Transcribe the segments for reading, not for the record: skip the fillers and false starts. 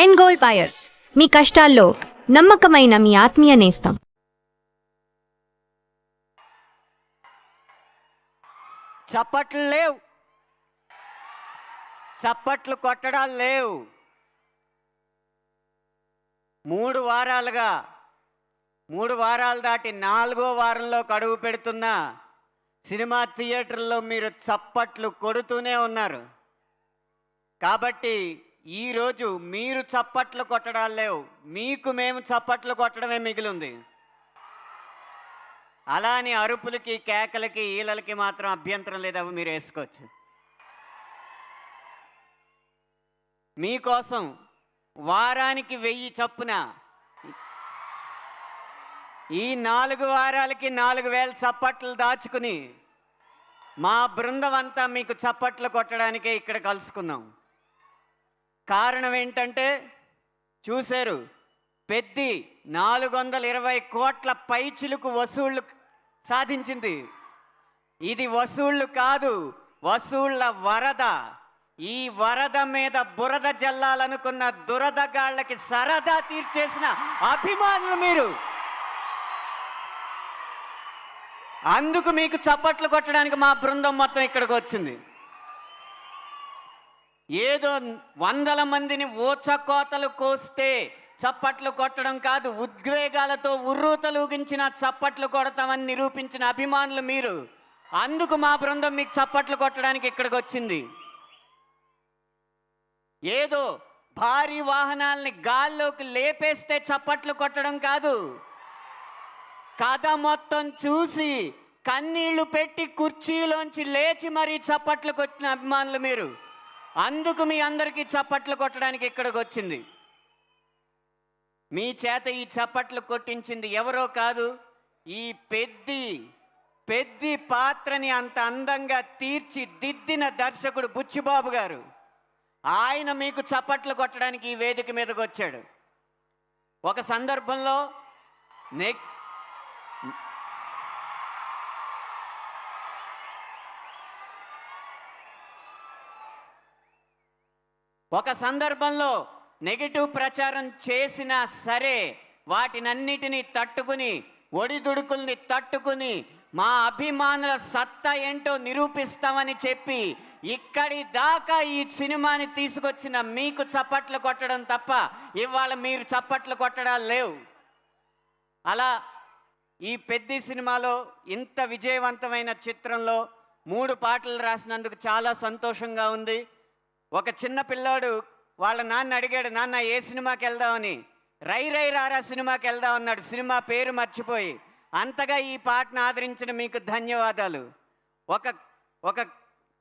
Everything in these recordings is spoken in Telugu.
ఎండ్ గోల్ బయర్స్, మీ కష్టాల్లో నమ్మకమైన మీ ఆత్మీయ నేస్తం. చప్పట్లు లేవు, చప్పట్లు కొట్టడాలు లేవు. 3 వారాలు దాటి 4వ వారంలో అడుగు పెడుతున్న సినిమా థియేటర్లో మీరు చప్పట్లు కొడుతూనే ఉన్నారు. కాబట్టి ఈరోజు మీరు చప్పట్లు కొట్టడాలు లేవు, మీకు మేము చప్పట్లు కొట్టడమే మిగిలింది. అలా అని అరుపులకి, కేకలకి, ఈలలకి మాత్రం అభ్యంతరం లేదు, అవి మీరు వేసుకోవచ్చు. మీకోసం వారానికి 1000 చొప్పున ఈ 4 వారాలకి 4000 చప్పట్లు దాచుకుని మా బృందం అంతా మీకు చప్పట్లు కొట్టడానికే ఇక్కడ కలుసుకున్నాం. కారణం ఏంటంటే చూశారు, పెద్ది 420 కోట్ల పైచిలుకు వసూళ్లు సాధించింది. ఇది వసూళ్లు కాదు, వసూళ్ల వరద. ఈ వరద మీద బురద జల్లాలనుకున్న దురదగాళ్ళకి సరదా తీర్చేసిన అభిమానులు మీరు. అందుకు మీకు చప్పట్లు కొట్టడానికి మా బృందం మొత్తం ఇక్కడికి వచ్చింది. ఏదో 100 మందిని ఊచకోతలు కోస్తే చప్పట్లు కొట్టడం కాదు, ఉద్వేగాలతో ఉర్రూతలూగించిన చప్పట్లు కొడతామని నిరూపించిన అభిమానులు మీరు. అందుకు మా బృందం మీకు చప్పట్లు కొట్టడానికి ఇక్కడికి వచ్చింది. ఏదో భారీ వాహనాల్ని గాల్లోకి లేపేస్తే చప్పట్లు కొట్టడం కాదు, కథ మొత్తం చూసి కన్నీళ్లు పెట్టి కుర్చీలోంచి లేచి మరీ చప్పట్లు కొట్టిన అభిమానులు మీరు. అందుకు మీ అందరికీ చప్పట్లు కొట్టడానికి ఇక్కడికి వచ్చింది. మీ చేత ఈ చప్పట్లు కొట్టించింది ఎవరో కాదు, ఈ పెద్ది పాత్రని అంత అందంగా తీర్చిదిద్దిన దర్శకుడు బుచ్చిబాబు గారు. ఆయన మీకు చప్పట్లు కొట్టడానికి ఈ వేదిక మీదకి వచ్చాడు. ఒక సందర్భంలో నెగటివ్ ప్రచారం చేసినా సరే వాటినన్నిటినీ తట్టుకుని, ఒడిదుడుకుల్ని తట్టుకుని మా అభిమానుల సత్తా ఏంటో నిరూపిస్తామని చెప్పి ఇక్కడి దాకా ఈ సినిమాని తీసుకొచ్చిన మీకు చప్పట్లు కొట్టడం తప్ప ఇవాళ మీరు చప్పట్లు కొట్టడాలు లేవు. అలా ఈ పెద్ద సినిమాలో ఇంత విజయవంతమైన చిత్రంలో 3 పాటలు రాసినందుకు చాలా సంతోషంగా ఉంది. ఒక చిన్న పిల్లాడు వాళ్ళ నాన్న అడిగాడు, నాన్న ఏ సినిమాకి వెళ్దామని. రై రై రారా సినిమాకి వెళ్దాం అన్నాడు, సినిమా పేరు మర్చిపోయి. అంతగా ఈ పాటను ఆదరించిన మీకు ధన్యవాదాలు. ఒక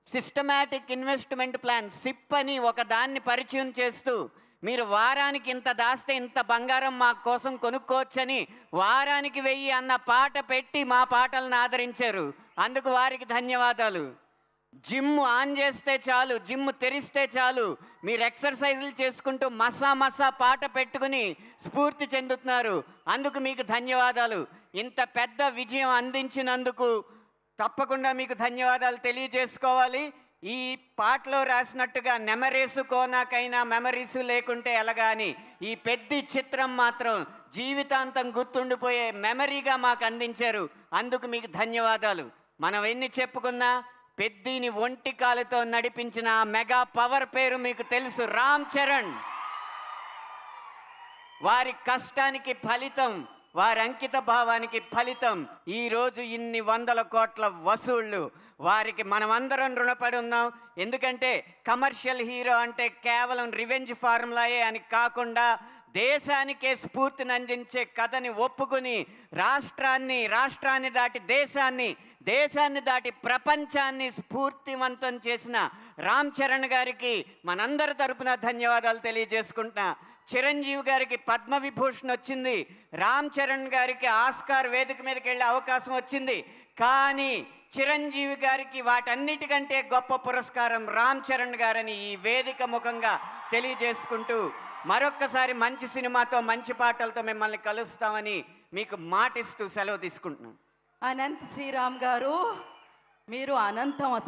సిస్టమాటిక్ ఇన్వెస్ట్మెంట్ ప్లాన్ సిప్ అని ఒక దాన్ని పరిచయం చేస్తూ మీరు వారానికి ఇంత దాస్తే ఇంత బంగారం మా కోసం కొనుక్కోవచ్చని వారానికి 1000 అన్న పాట పెట్టి మా పాటలను ఆదరించారు. అందుకు వారికి ధన్యవాదాలు. జిమ్ ఆన్ చేస్తే చాలు, జిమ్ తెరిస్తే చాలు, మీరు ఎక్సర్సైజులు చేసుకుంటూ మసా పాట పెట్టుకుని స్ఫూర్తి చెందుతున్నారు. అందుకు మీకు ధన్యవాదాలు. ఇంత పెద్ద విజయం అందించినందుకు తప్పకుండా మీకు ధన్యవాదాలు తెలియజేసుకోవాలి. ఈ పాటలో రాసినట్టుగా నెమరేసు కోనాకైనా మెమరీసు లేకుంటే ఎలాగాని ఈ పెద్ద చిత్రం మాత్రం జీవితాంతం గుర్తుండిపోయే మెమరీగా మాకు అందించారు. అందుకు మీకు ధన్యవాదాలు. మనం ఎన్ని చెప్పుకున్నా పెద్దిని ఒంటి కాలుతో నడిపించిన మెగా పవర్ పేరు మీకు తెలుసు, రామ్ చరణ్. వారి కష్టానికి ఫలితం, వారి అంకిత భావానికి ఫలితం ఈరోజు ఇన్ని 100 కోట్ల వసూళ్ళు. వారికి మనమందరం రుణపడి ఉన్నాం. ఎందుకంటే కమర్షియల్ హీరో అంటే కేవలం రివెంజ్ ఫార్ములాయే అని కాకుండా దేశానికే స్ఫూర్తిని అందించే కథని ఒప్పుకుని రాష్ట్రాన్ని దాటి దేశాన్ని దాటి ప్రపంచాన్ని స్ఫూర్తివంతం చేసిన రామ్ చరణ్ గారికి మనందరి తరపున ధన్యవాదాలు తెలియజేసుకుంటున్నా. చిరంజీవి గారికి పద్మవిభూషణ్ వచ్చింది, రామ్ చరణ్ గారికి ఆస్కార్ వేదిక మీదకి వెళ్ళే అవకాశం వచ్చింది. కానీ చిరంజీవి గారికి వాటన్నిటికంటే గొప్ప పురస్కారం రామ్ చరణ్ గారని ఈ వేదిక ముఖంగా తెలియజేసుకుంటూ మరొక్కసారి మంచి సినిమాతో మంచి పాటలతో మిమ్మల్ని కలుస్తామని మీకు మాటిస్తూ సెలవు తీసుకుంటున్నాను. అనంత్ శ్రీరామ్ గారు, మీరు అనంతం అసలు.